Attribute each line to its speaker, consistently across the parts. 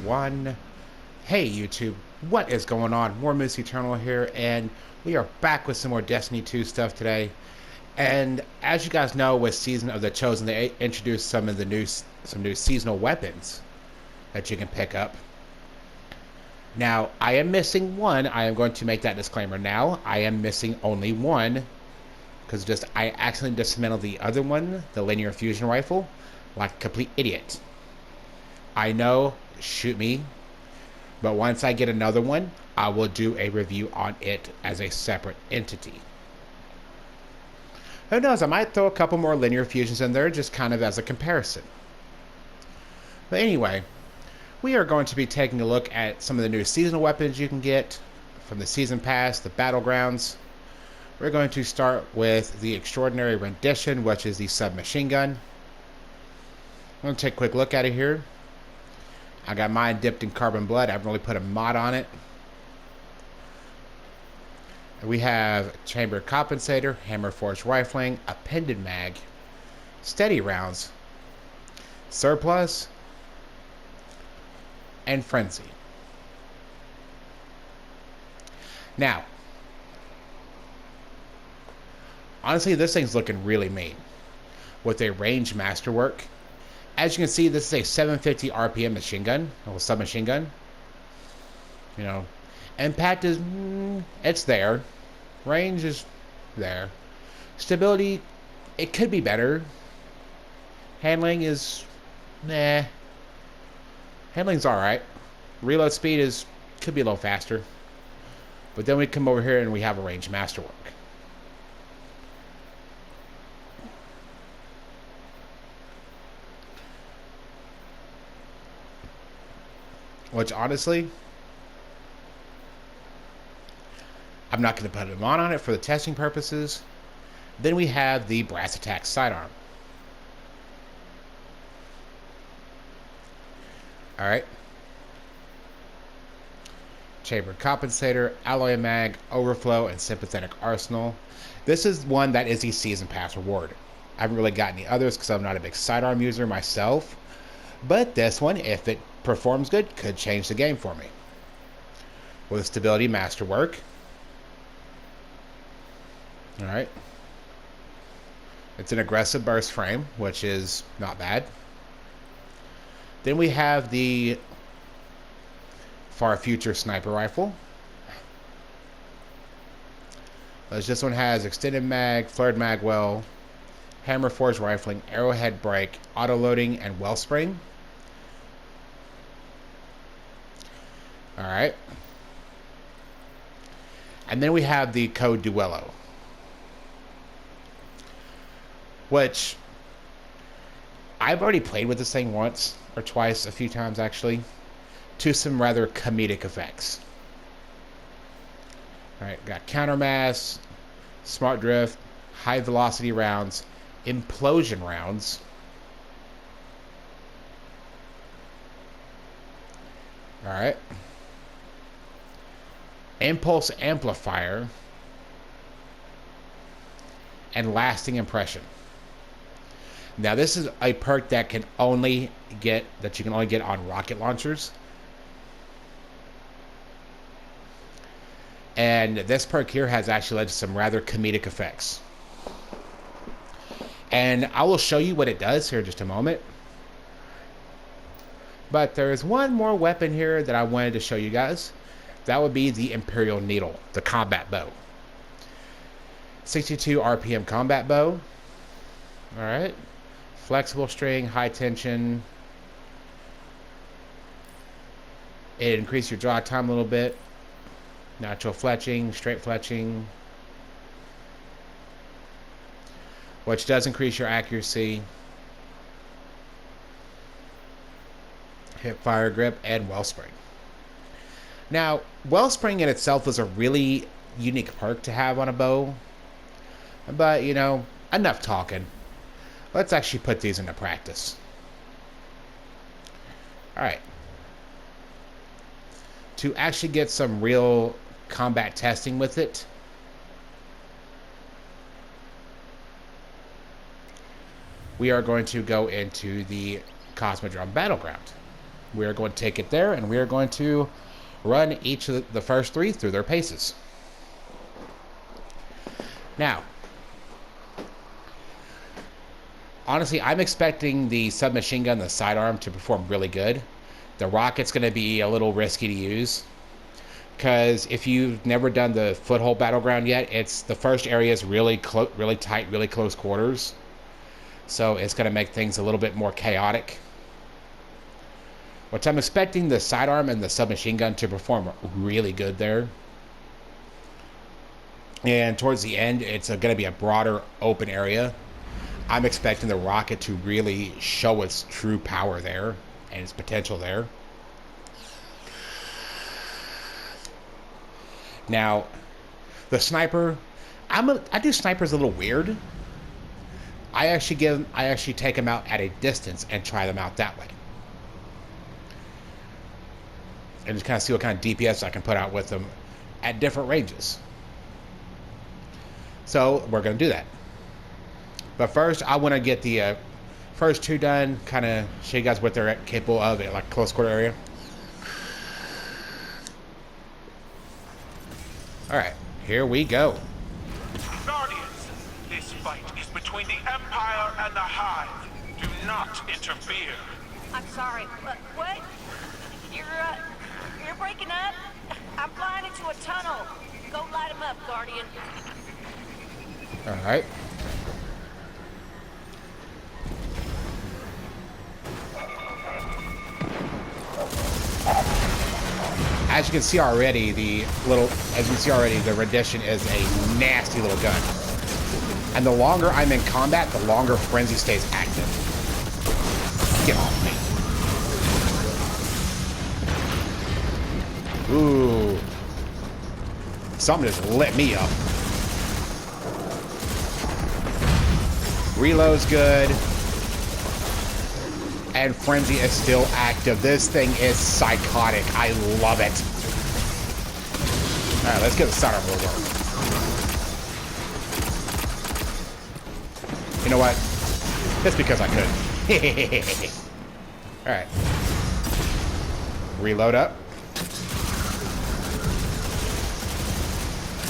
Speaker 1: 1. Hey YouTube, what is going on? More Moose Eternal here, and we are back with some more Destiny 2 stuff today. And as you guys know, with Season of the Chosen, they introduced some new seasonal weapons that you can pick up. Now, I am missing one. I am going to make that disclaimer now. I am missing only one, because I accidentally dismantled the other one, the linear fusion rifle, like a complete idiot. I know, shoot me, but once I get another one, I will do a review on it as a separate entity. Who knows, I might throw a couple more linear fusions in there just kind of as a comparison. But anyway, we are going to be taking a look at some of the new seasonal weapons you can get from the Season Pass, the Battlegrounds. We're going to start with the Extraordinary Rendition, which is the submachine gun. I'm going to take a quick look at it here. I got mine dipped in carbon blood. I haven't really put a mod on it. We have chamber compensator, hammer forged rifling, appended mag, steady rounds, surplus, and frenzy. Now, honestly, this thing's looking really mean with a range masterwork. As you can see, this is a 750 RPM machine gun, or submachine gun. You know, impact is, it's there. Range is there. Stability, it could be better. Handling is, nah. Handling's alright. Reload speed could be a little faster. But then we come over here and we have a range masterwork. Which honestly, I'm not going to put a mod on it for the testing purposes. Then we have the Brass Attack Sidearm. Alright. Chamber Compensator, Alloy Mag, Overflow, and Sympathetic Arsenal. This is one that is the Season Pass reward. I haven't really got any others because I'm not a big sidearm user myself. But this one, if it performs good, could change the game for me. With Stability Masterwork. Alright. It's an aggressive burst frame, which is not bad. Then we have the Far Future Sniper Rifle. This one has extended mag, flared mag well, hammer forged rifling, arrowhead brake, auto loading, and wellspring. Alright. And then we have the Code Duello, which I've already played with this thing once or twice, a few times actually, to some rather comedic effects. Alright, got countermass, smart drift, high velocity rounds, implosion rounds, alright, impulse amplifier, and lasting impression. Now this is a perk that you can only get on rocket launchers. And this perk here has actually led to some rather comedic effects. And I will show you what it does here in just a moment. But there's one more weapon here that I wanted to show you guys. That would be the Imperial Needle, the combat bow. 62 RPM combat bow. Alright. Flexible string, high tension. It increases your draw time a little bit. Natural fletching, straight fletching, which does increase your accuracy, hip fire grip, and wellspring. Now, wellspring in itself is a really unique perk to have on a bow, but you know, enough talking. Let's actually put these into practice. Alright. To actually get some real combat testing with it, we are going to go into the Cosmodrome Battleground. We are going to take it there, and we are going to run each of the first three through their paces. Now, honestly, I'm expecting the submachine gun, the sidearm, to perform really good. The rocket's going to be a little risky to use, because if you've never done the foothold battleground yet, it's the first area is really tight, really close quarters. So it's going to make things a little bit more chaotic. Which I'm expecting the sidearm and the submachine gun to perform really good there. And towards the end, it's going to be a broader open area. I'm expecting the rocket to really show its true power there and its potential there. Now, the sniper, I do snipers a little weird. I actually take them out at a distance and try them out that way. And just kind of see what kind of DPS I can put out with them at different ranges. So we're going to do that. But first, I want to get the first two done, kind of show you guys what they're capable of at like close quarter area. Alright, here we go.
Speaker 2: Guardians, this fight is between the Empire and the Hive. Do not interfere.
Speaker 3: I'm sorry, what? You're breaking up? I'm flying into a tunnel. Go light him up, Guardian.
Speaker 1: Alright. As you can see already, the rendition is a nasty little gun. And the longer I'm in combat, the longer Frenzy stays active. Get off me. Ooh. Something just lit me up. Reload's good. And Frenzy is still active. This thing is psychotic. I love it. Alright, let's get the Sidearm Overflow. You know what? Just because I could. Alright. Reload up.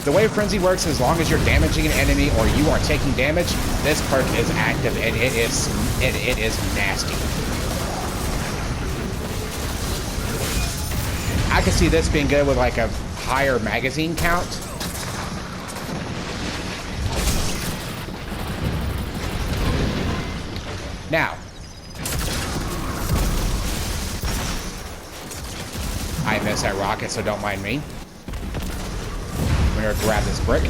Speaker 1: The way Frenzy works, as long as you're damaging an enemy or you are taking damage, this perk is active and it is nasty. I can see this being good with like a higher magazine count. Now, I missed that rocket, so don't mind me. I'm gonna grab this brick.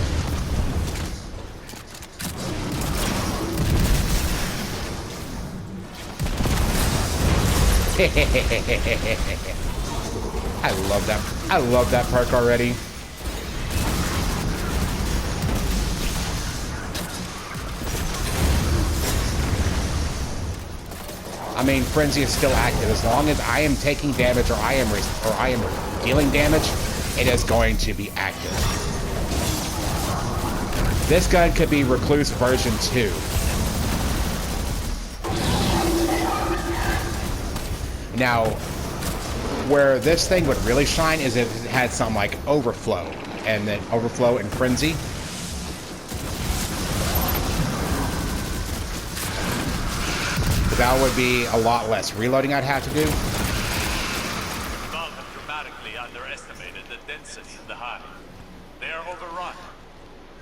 Speaker 1: I love that. I love that perk already. I mean, Frenzy is still active. As long as I am taking damage or I am dealing damage, it is going to be active. This gun could be Recluse version 2. Now, where this thing would really shine is if it had something like Overflow, and then Overflow and Frenzy. That would be a lot less reloading I'd have to do.
Speaker 2: Valve have dramatically underestimated the density of the Hive. They are overrun.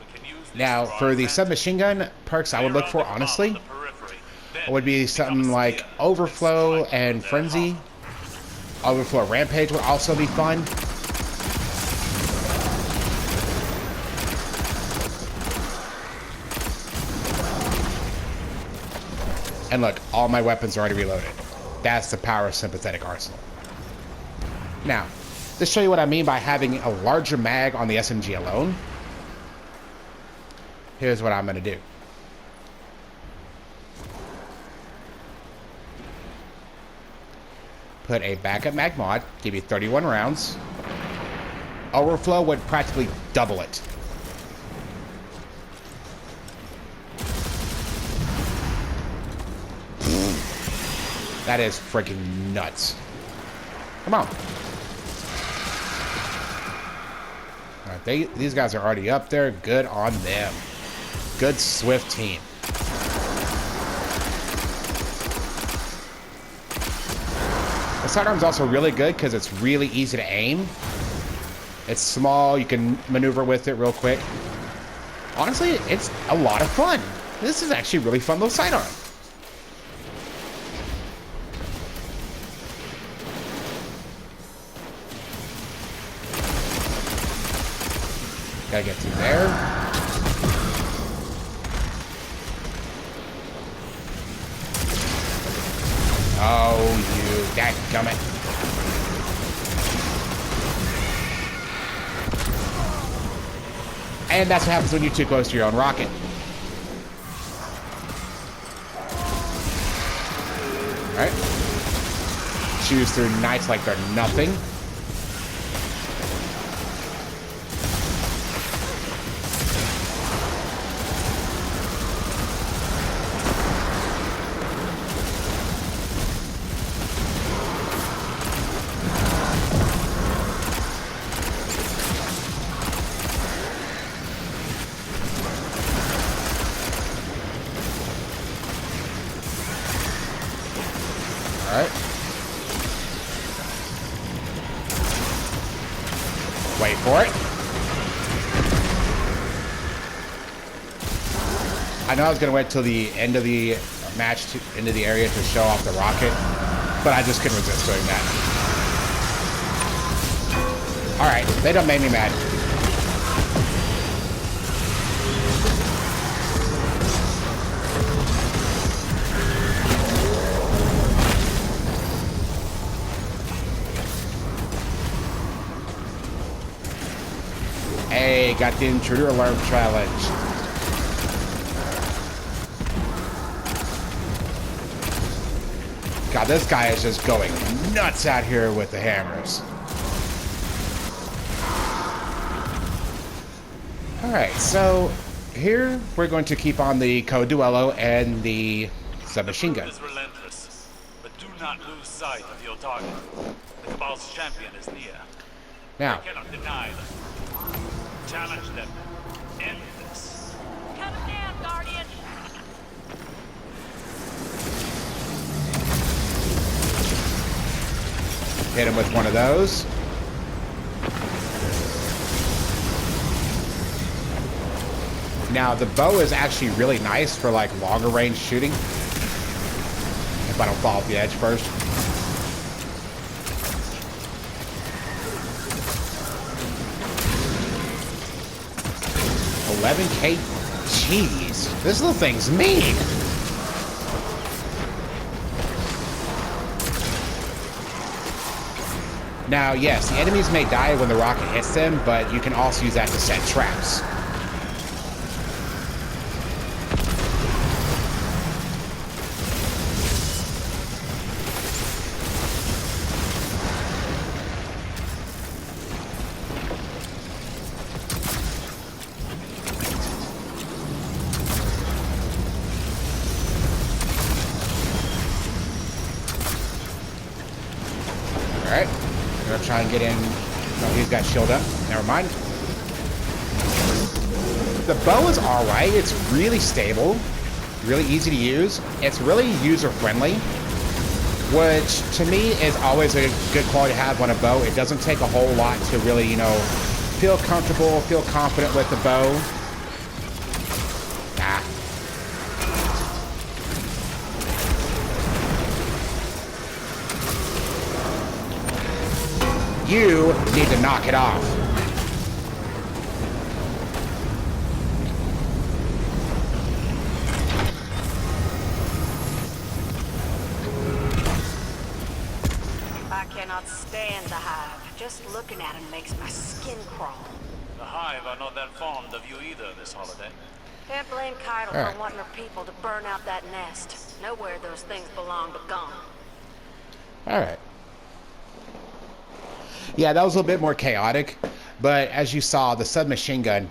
Speaker 2: We can use
Speaker 1: Now, for the submachine gun perks I would look for, honestly, would be something like Overflow and Frenzy. Overflow Rampage would also be fun. And look, all my weapons are already reloaded. That's the power of Sympathetic Arsenal. Now, to show you what I mean by having a larger mag on the SMG alone, here's what I'm going to do. Put a backup mag mod, give you 31 rounds. Overflow would practically double it. That is freaking nuts. Come on. All right, these guys are already up there. Good on them. Good swift team. The sidearm's also really good because it's really easy to aim. It's small. You can maneuver with it real quick. Honestly, it's a lot of fun. This is actually really fun little sidearm. Gotta get through there. Oh, you dadgummit. And that's what happens when you're too close to your own rocket. Alright. Choose through knights like they're nothing. Alright. Wait for it. I know I was going to wait till the end of the match, into the area to show off the rocket, but I just couldn't resist doing that. Alright, they done made me mad. Hey, got the intruder alarm challenge. God, this guy is just going nuts out here with the hammers. Alright, so here we're going to keep on the Co-Duello and the submachine gun.
Speaker 2: Is relentless, but do not lose sight of your target. The Cabal's champion is near.
Speaker 1: Now,
Speaker 2: I cannot deny them. Challenge them. End this.
Speaker 3: Cut him down, Guardian.
Speaker 1: hit him with one of those. Now, the bow is actually really nice for, like, longer range shooting. If I don't fall off the edge first. $11K? Jeez. This little thing's mean. Now, yes, the enemies may die when the rocket hits them, but you can also use that to set traps. Alright, I'm gonna try and get in. Oh, he's got shield up. Never mind. The bow is alright. It's really stable, really easy to use. It's really user-friendly, which to me is always a good quality to have on a bow. It doesn't take a whole lot to really, you know, feel comfortable, feel confident with the bow. You need to knock it off.
Speaker 3: I cannot stand the hive. Just looking at him makes my skin crawl.
Speaker 2: The Hive are not that fond of you either this holiday.
Speaker 3: Can't blame Keitel
Speaker 1: All right.
Speaker 3: for wanting her people to burn out that nest. Nowhere those things belong but gone.
Speaker 1: Alright. Yeah, that was a little bit more chaotic, but as you saw, the submachine gun,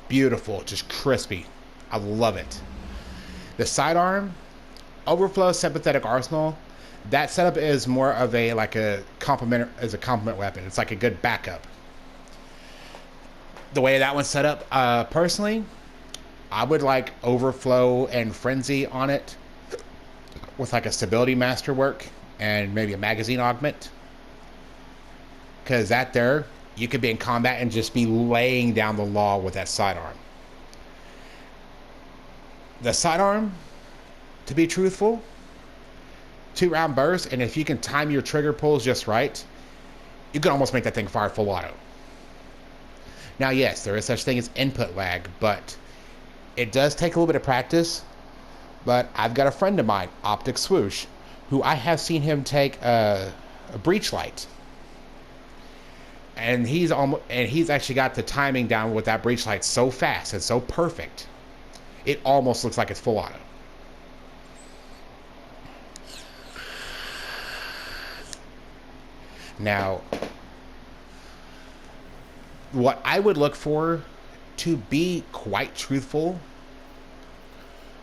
Speaker 1: beautiful, just crispy. I love it. The Sidearm Overflow Sympathetic Arsenal, That setup is more of a like a complement as a complement weapon. It's like a good backup. The way that one's set up, personally, I would like Overflow and Frenzy on it with like a stability masterwork and maybe a magazine augment. Because that there, you could be in combat and just be laying down the law with that sidearm. The sidearm, to be truthful, 2-round burst, and if you can time your trigger pulls just right, you can almost make that thing fire full auto. Now, yes, there is such thing as input lag, but it does take a little bit of practice. But I've got a friend of mine, Optic Swoosh, who I have seen him take a breach light, and he's actually got the timing down with that breach light so fast and so perfect, it almost looks like it's full auto. Now, what I would look for, to be quite truthful,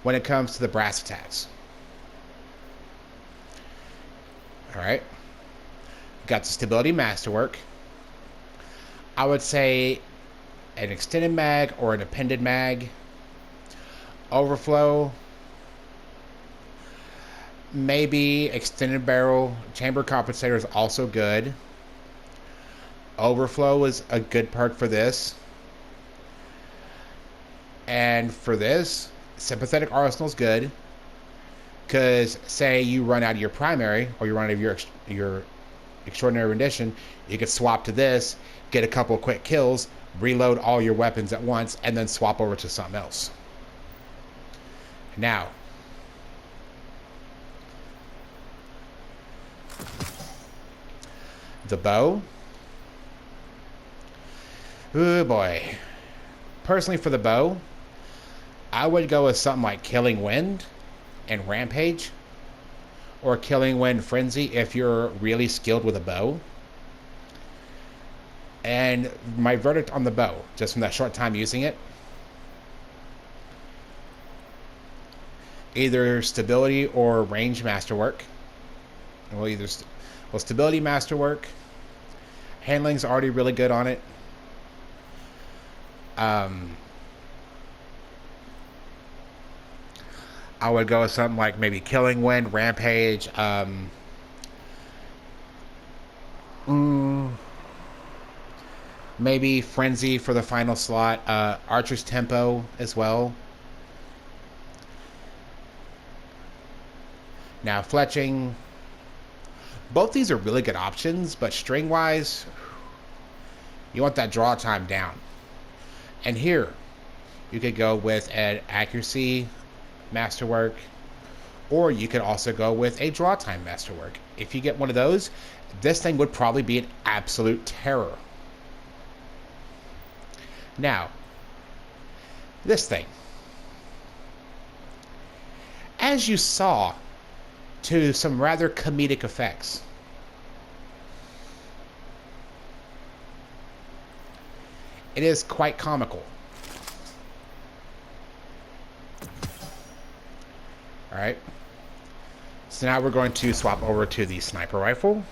Speaker 1: when it comes to the brass attacks. Alright. Got the stability masterwork. I would say an extended mag or an appended mag. Overflow. Maybe extended barrel. Chamber compensator is also good. Overflow is a good perk for this. And for this, sympathetic arsenal is good, because say you run out of your primary or you run out of your extraordinary rendition, you could swap to this, get a couple of quick kills, reload all your weapons at once, and then swap over to something else. Now, the bow. Oh boy. Personally, for the bow, I would go with something like Killing Wind and Rampage, or Killing Wind Frenzy if you're really skilled with a bow. And my verdict on the bow, just from that short time using it, either stability or range masterwork. Well, stability masterwork. Handling's already really good on it. I would go with something like maybe Killing Wind, Rampage, maybe Frenzy for the final slot, Archer's Tempo as well. Now, Fletching, both these are really good options, but string-wise, you want that draw time down. And here, you could go with an Accuracy Masterwork, or you could also go with a Draw Time Masterwork. If you get one of those, this thing would probably be an absolute terror. Now, this thing. As you saw, to some rather comedic effects. It is quite comical. Alright. So now we're going to swap over to the sniper rifle.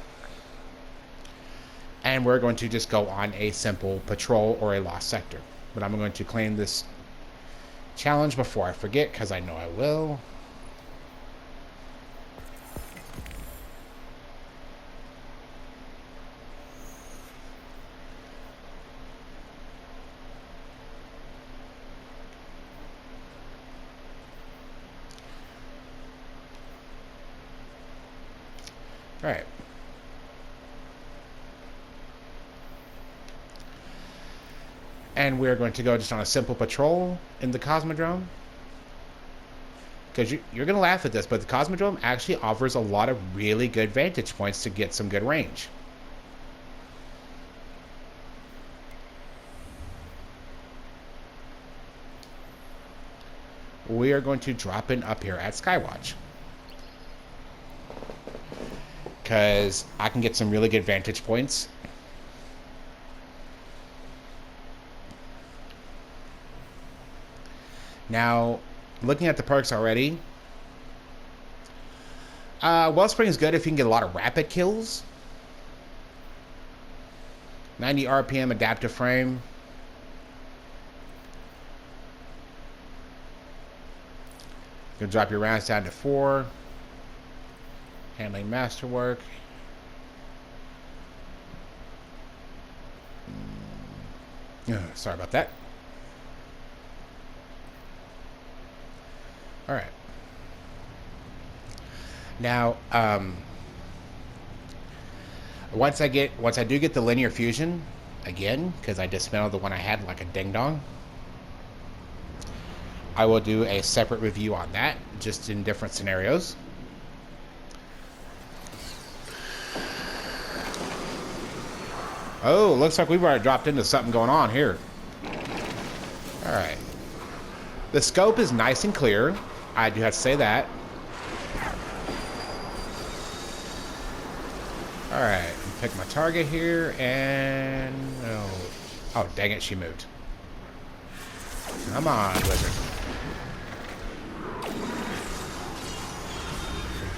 Speaker 1: And we're going to just go on a simple patrol or a lost sector. But I'm going to claim this challenge before I forget, because I know I will. Alright. And we're going to go just on a simple patrol in the Cosmodrome. Because you're going to laugh at this, but the Cosmodrome actually offers a lot of really good vantage points to get some good range. We are going to drop in up here at Skywatch, because I can get some really good vantage points. Now, looking at the perks already, Wellspring is good if you can get a lot of rapid kills. 90 RPM adaptive frame. Gonna drop your rounds down to 4. Handling masterwork. Sorry about that. All right. Now, once I do get the linear fusion again, because I dismantled the one I had like a ding dong, I will do a separate review on that, just in different scenarios. Oh, looks like we've already dropped into something going on here. All right. The scope is nice and clear. I do have to say that. All right. Pick my target here, and oh, dang it, she moved. Come on, wizard.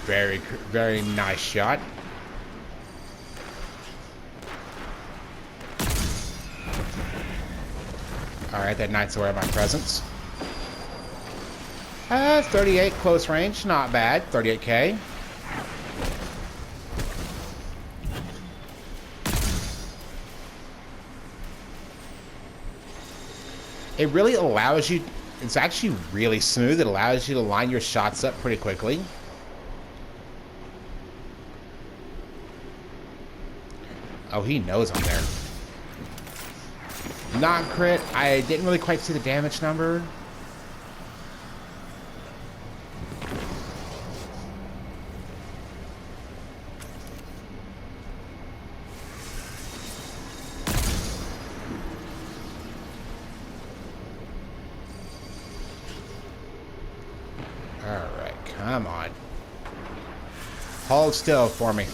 Speaker 1: Very, very nice shot. Alright, that knight's aware of my presence. 38 close range, not bad. 38k. It really allows you, it's actually really smooth. It allows you to line your shots up pretty quickly. Oh, he knows I'm there. Not crit. I didn't really quite see the damage number. Alright, come on. Hold still for me.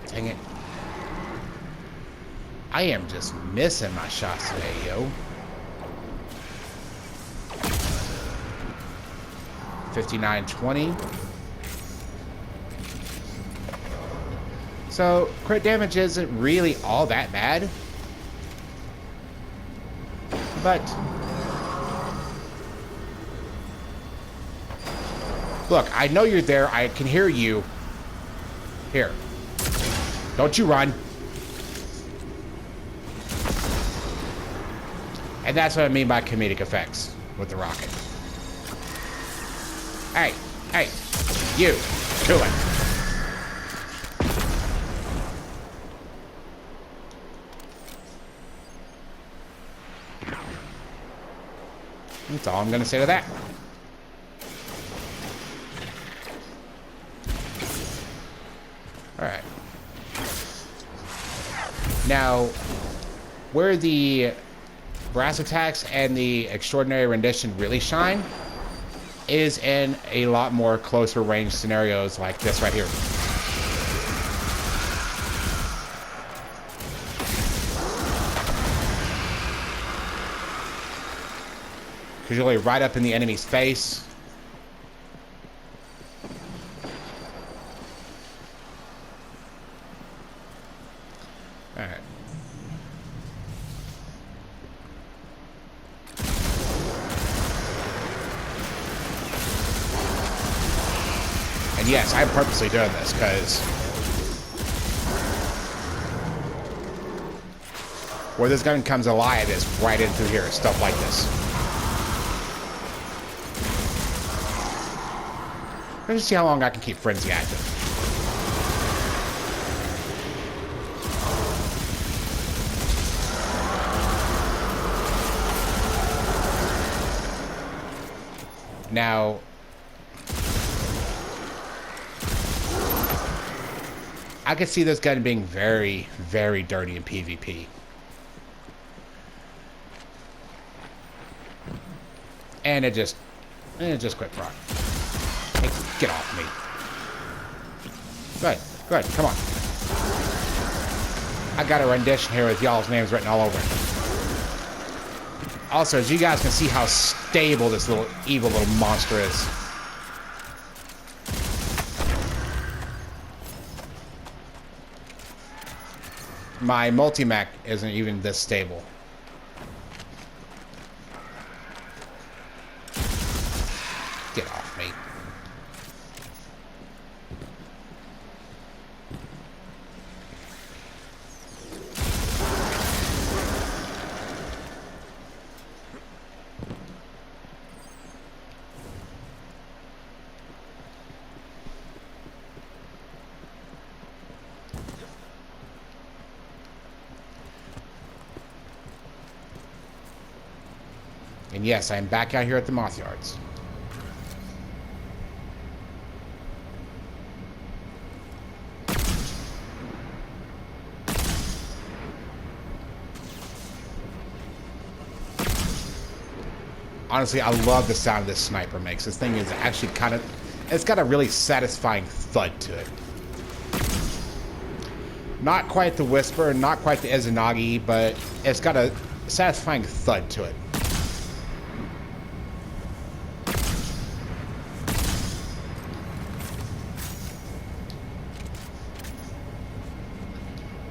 Speaker 1: Dang it. I am just missing my shots today, yo. 59-20. So, crit damage isn't really all that bad. But look, I know you're there. I can hear you. Here. Don't you run. And that's what I mean by comedic effects with the rocket. Hey, hey, you, do it. That's all I'm gonna say to that. All right. Now, where the brass attacks and the extraordinary rendition really shine is in a lot more closer range scenarios like this right here. Because you're like right up in the enemy's face. Alright. And yes, I'm purposely doing this because where this gun comes alive is right in through here, stuff like this. Let's see how long I can keep Frenzy active. Now, I could see this gun being very, very dirty in PvP. And it just quit proc. Hey, get off me. Good, come on. I got a rendition here with y'all's names written all over it. Also, as you guys can see how stable this little evil little monster is. My multi-mech isn't even this stable. Get off me. And yes, I'm back out here at the Moth Yards. Honestly, I love the sound this sniper makes. This thing is actually kind of... It's got a really satisfying thud to it. Not quite the Whisper, not quite the Izanagi, but it's got a satisfying thud to it.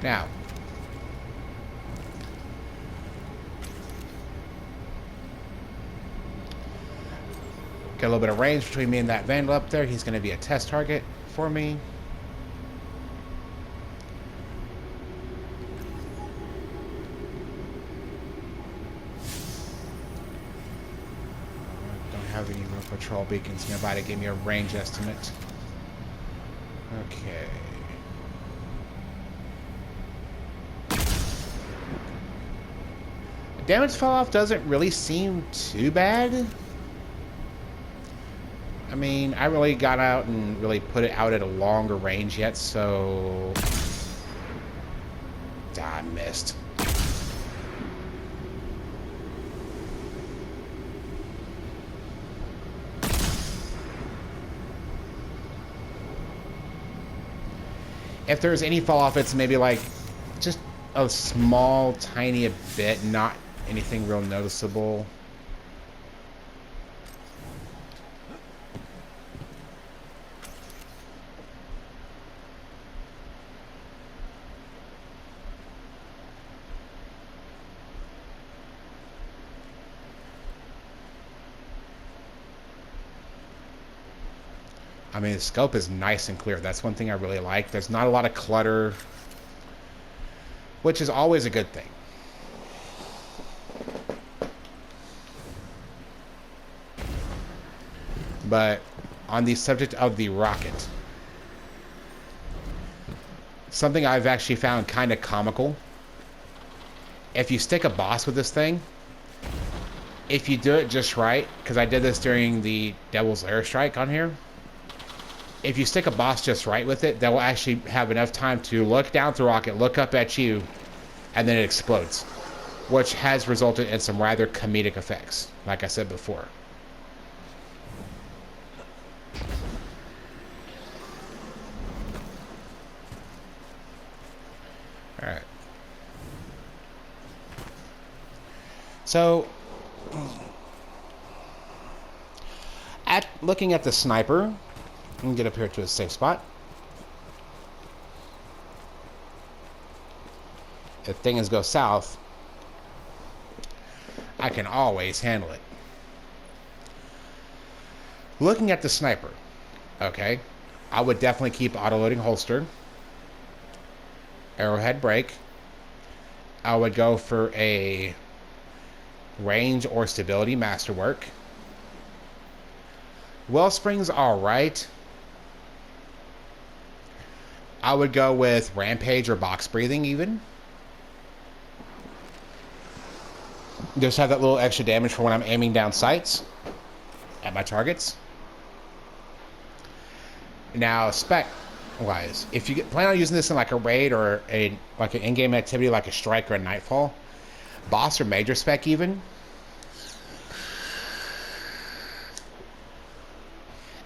Speaker 1: Now, got a little bit of range between me and that Vandal up there. He's going to be a test target for me. Don't have any real patrol beacons nearby to give me a range estimate. Okay. Damage fall off doesn't really seem too bad. I mean, I really got out and really put it out at a longer range yet, so... I missed. If there's any fall off, it's maybe like just a small, tiny bit, not anything real noticeable. I mean, the scope is nice and clear. That's one thing I really like. There's not a lot of clutter, which is always a good thing. But on the subject of the rocket, something I've actually found kind of comical. If you stick a boss with this thing, if you do it just right, because I did this during the Devil's Airstrike on here, if you stick a boss just right with it, that will actually have enough time to look down at the rocket, look up at you, and then it explodes, which has resulted in some rather comedic effects, like I said before. Alright. So, looking at the sniper, I can get up here to a safe spot. If things go south, I can always handle it. Looking at the sniper, okay, I would definitely keep auto-loading holster, arrowhead brake. I would go for a range or stability masterwork. Wellspring's alright. I would go with rampage or box breathing even. Just have that little extra damage for when I'm aiming down sights at my targets. Now, spec wise, if you plan on using this in like a raid or like an in-game activity like a strike or a nightfall, boss or major spec even,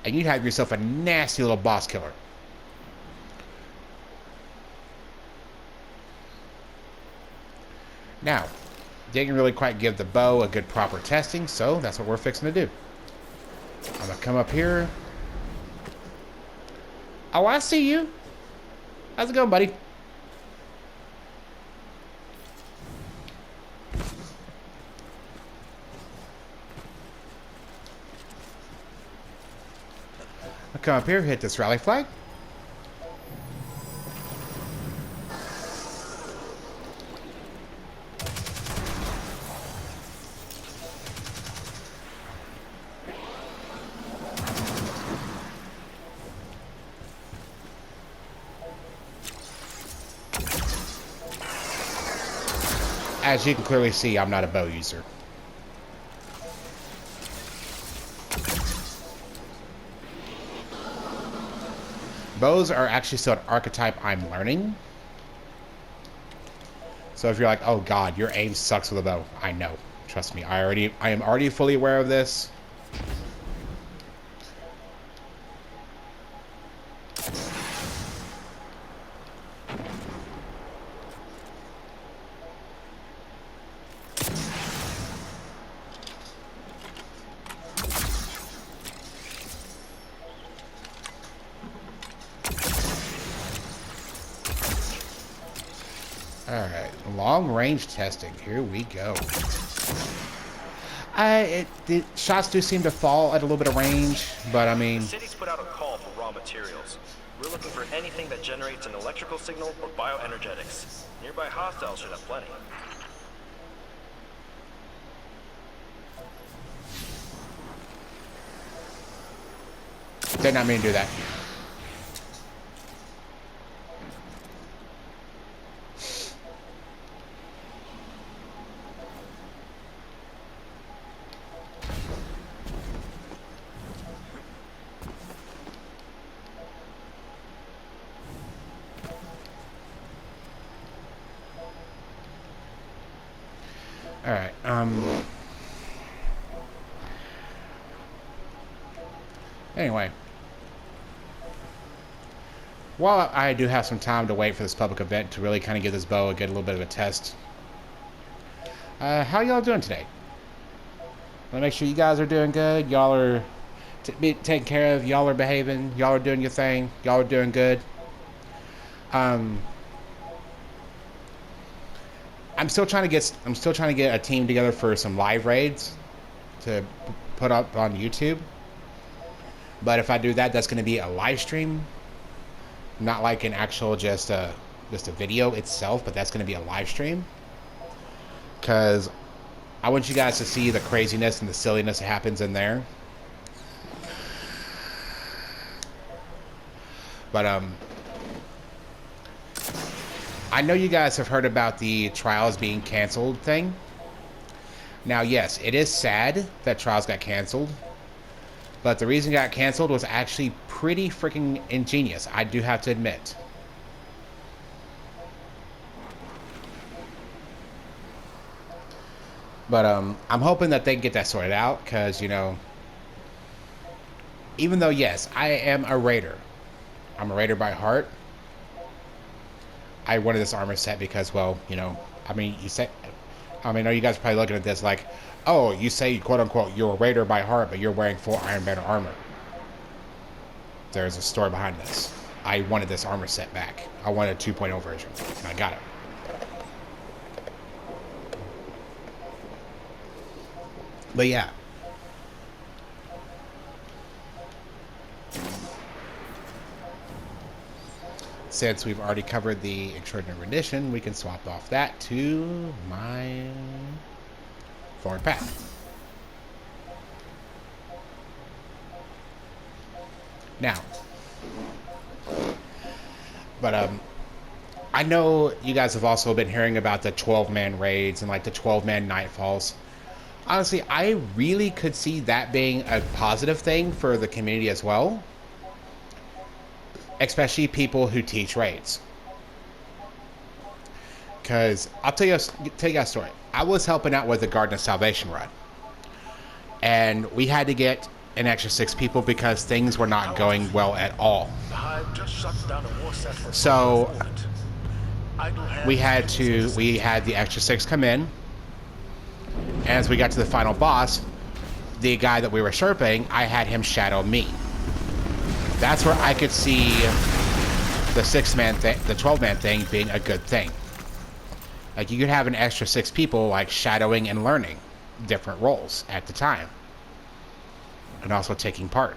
Speaker 1: and you'd have yourself a nasty little boss killer. Now, didn't really quite give the bow a good proper testing, so that's what we're fixing to do. I'm gonna come up here. Oh, I see you. How's it going, buddy? I'll come up here, hit this rally flag. As you can clearly see, I'm not a bow user. Bows are actually still an archetype I'm learning. So if you're like, oh god, your aim sucks with a bow, I know. Trust me, I am already fully aware of this. Alright, long range testing. Here we go. The shots do seem to fall at a little bit of range, but I mean...
Speaker 4: The city's put out a call for raw materials. We're looking for anything that generates an electrical signal or bioenergetics. Nearby hostiles should have plenty.
Speaker 1: Did not mean to do that. Alright, anyway. While I do have some time to wait for this public event to really kind of give this bow a little bit of a test, how y'all doing today? Let me make sure you guys are doing good. Y'all are taken care of. Y'all are behaving. Y'all are doing your thing. Y'all are doing good. I'm still trying to get a team together for some live raids to put up on YouTube. But if I do that, that's going to be a live stream, not like an actual just a video itself. But that's going to be a live stream because I want you guys to see the craziness and the silliness that happens in there. But I know you guys have heard about the Trials being canceled thing. Now, yes, it is sad that Trials got canceled, but the reason it got canceled was actually pretty freaking ingenious, I do have to admit. But I'm hoping that they can get that sorted out, because, you know, even though, yes, I am a raider. I'm a raider by heart. I wanted this armor set because, well, you know, I mean, I know you guys are probably looking at this like, oh, you say, quote unquote, you're a raider by heart, but you're wearing full Iron Banner armor. There's a story behind this. I wanted this armor set back. I wanted a 2.0 version, and I got it. But yeah. Since we've already covered the Extraordinary Edition, we can swap off that to my forward path. Now, but I know you guys have also been hearing about the 12-man raids and like the 12-man nightfalls. Honestly, I really could see that being a positive thing for the community as well. Especially people who teach raids. Because I'll tell you a story. I was helping out with the Garden of Salvation run. And we had to get an extra 6 people because things were not going well at all. So we had the extra 6 come in. As we got to the final boss, the guy that we were sherping, I had him shadow me. That's where I could see the 6-man thing, the 12-man thing being a good thing. Like, you could have an extra 6 people, like, shadowing and learning different roles at the time. And also taking part.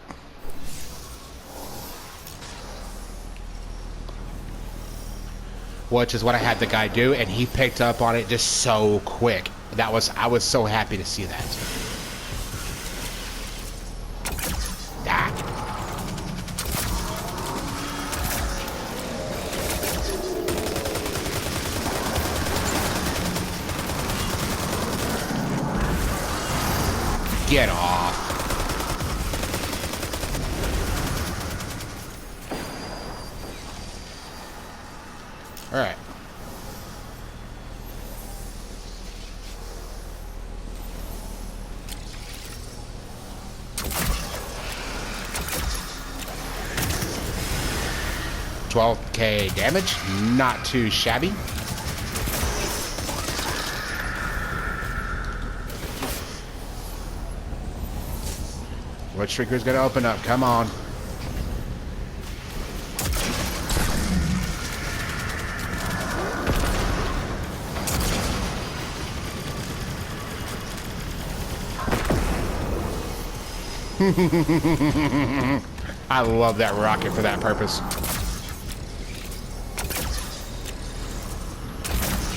Speaker 1: Which is what I had the guy do, and he picked up on it just so quick. I was so happy to see that. Ah. Get off. All right. $12K damage, not too shabby. What trigger's gonna open up? Come on. I love that rocket for that purpose.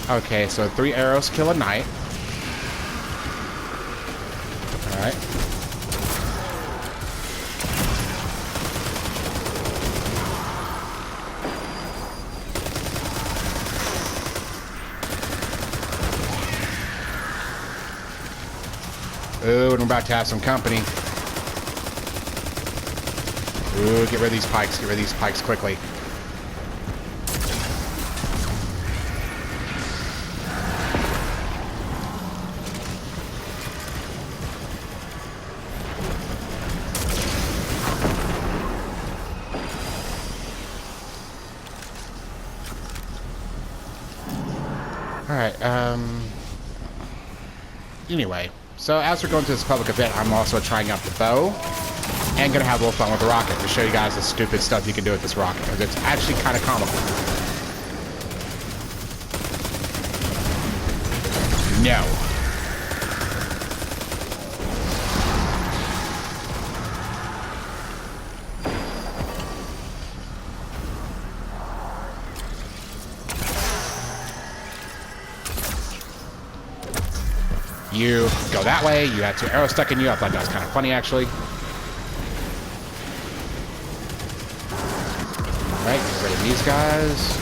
Speaker 1: Okay, so 3 arrows kill a knight. Alright. Ooh, and we're about to have some company. Ooh, get rid of these pikes. Get rid of these pikes quickly. Alright, anyway, so as we're going to this public event, I'm also trying out the bow and gonna have a little fun with the rocket to show you guys the stupid stuff you can do with this rocket, because it's actually kind of comical. No. You go that way. You had 2 arrows stuck in you. I thought that was kind of funny, actually. Alright, get rid of these guys.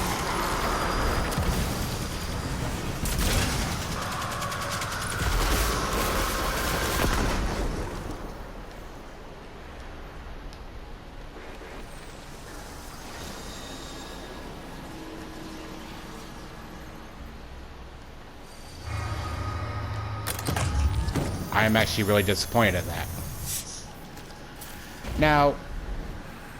Speaker 1: I am actually really disappointed in that. Now,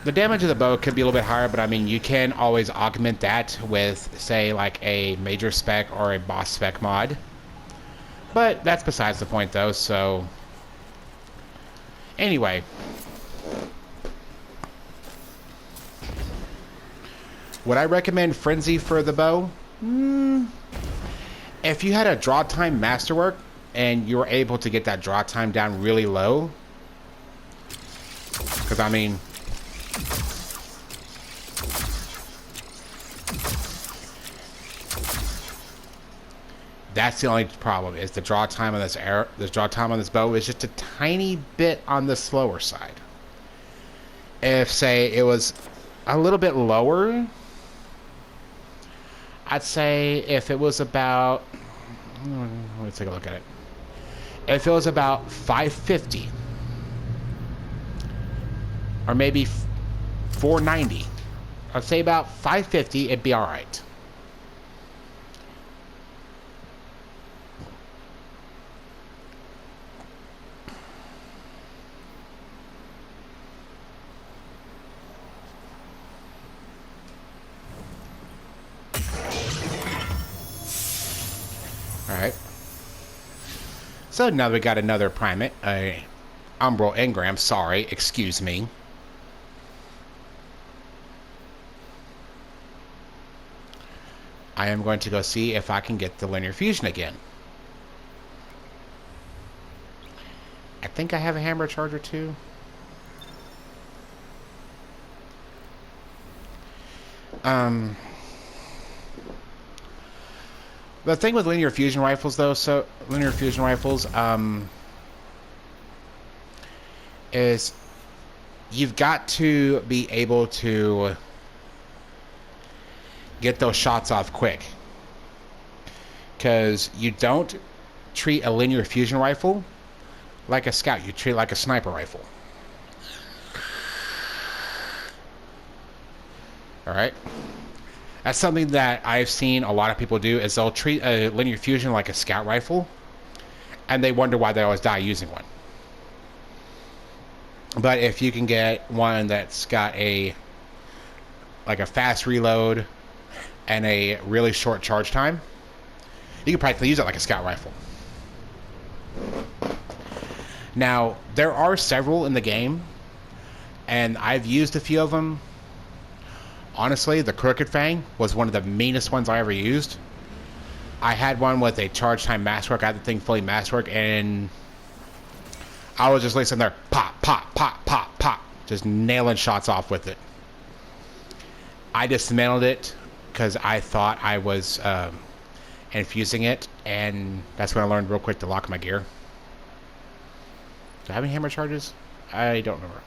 Speaker 1: the damage of the bow could be a little bit higher, but I mean, you can always augment that with, say, like a major spec or a boss spec mod. But that's besides the point, though, so... Anyway. Would I recommend Frenzy for the bow? If you had a draw time masterwork, and you were able to get that draw time down really low, because I mean, that's the only problem, is the draw time on this arrow. The draw time on this bow is just a tiny bit on the slower side. If, say, it was a little bit lower, I'd say if it was about, let's take a look at it. If it was about 550, or maybe 490, I'd say about 550, it'd be all right. All right. So now we got another primate, a umbral engram. Sorry, excuse me. I am going to go see if I can get the linear fusion again. I think I have a hammer charger too. The thing with linear fusion rifles, though, is you've got to be able to get those shots off quick, because you don't treat a linear fusion rifle like a scout. You treat it like a sniper rifle. All right. That's something that I've seen a lot of people do, is they'll treat a linear fusion like a scout rifle, and they wonder why they always die using one. But if you can get one that's got a fast reload and a really short charge time, you can practically use it like a scout rifle. Now, there are several in the game, and I've used a few of them. Honestly, the Crooked Fang was one of the meanest ones I ever used. I had one with a charge time masterwork. I had the thing fully masterwork, and I was just listening there, pop, pop, pop, pop, pop, just nailing shots off with it. I dismantled it because I thought I was infusing it, and that's when I learned real quick to lock my gear. Do I have any hammer charges? I don't remember.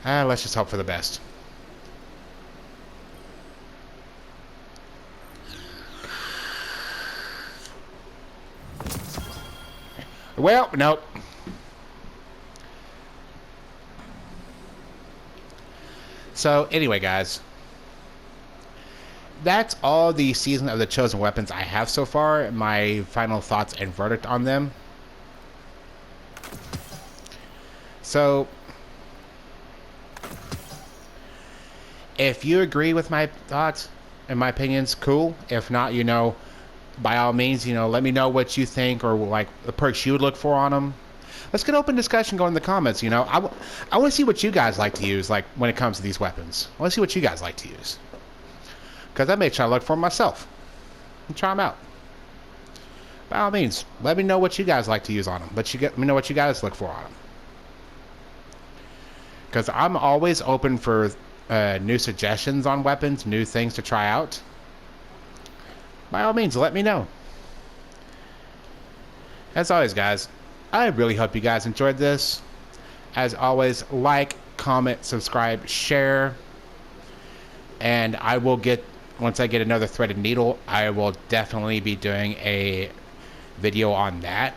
Speaker 1: Let's just hope for the best. Well, nope. So, anyway, guys. That's all the Season of the Chosen weapons I have so far. My final thoughts and verdict on them. So, if you agree with my thoughts and my opinions, cool. If not, by all means, let me know what you think, or like the perks you would look for on them. Let's get open discussion going in the comments. I want to see what you guys like to use, like when it comes to these weapons. I want to see what you guys like to use, because I may try to look for them myself and try them out. By all means, let me know what you guys like to use on them. Let me know what you guys look for on them, because I'm always open for new suggestions on weapons, new things to try out. By all means, let me know. As always, guys, I really hope you guys enjoyed this. As always, like, comment, subscribe, share. And I will once I get another threaded needle, I will definitely be doing a video on that.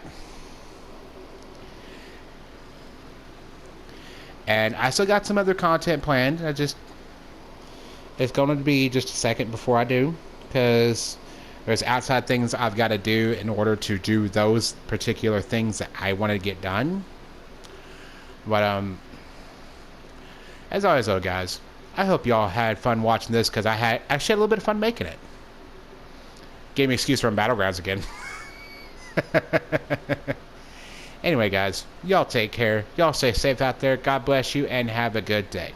Speaker 1: And I still got some other content planned. It's going to be just a second before I do, because there's outside things I've got to do in order to do those particular things that I want to get done. But as always, though, guys, I hope y'all had fun watching this, because I actually had a little bit of fun making it. Gave me an excuse from Battlegrounds again. Anyway, guys, y'all take care. Y'all stay safe out there. God bless you, and have a good day.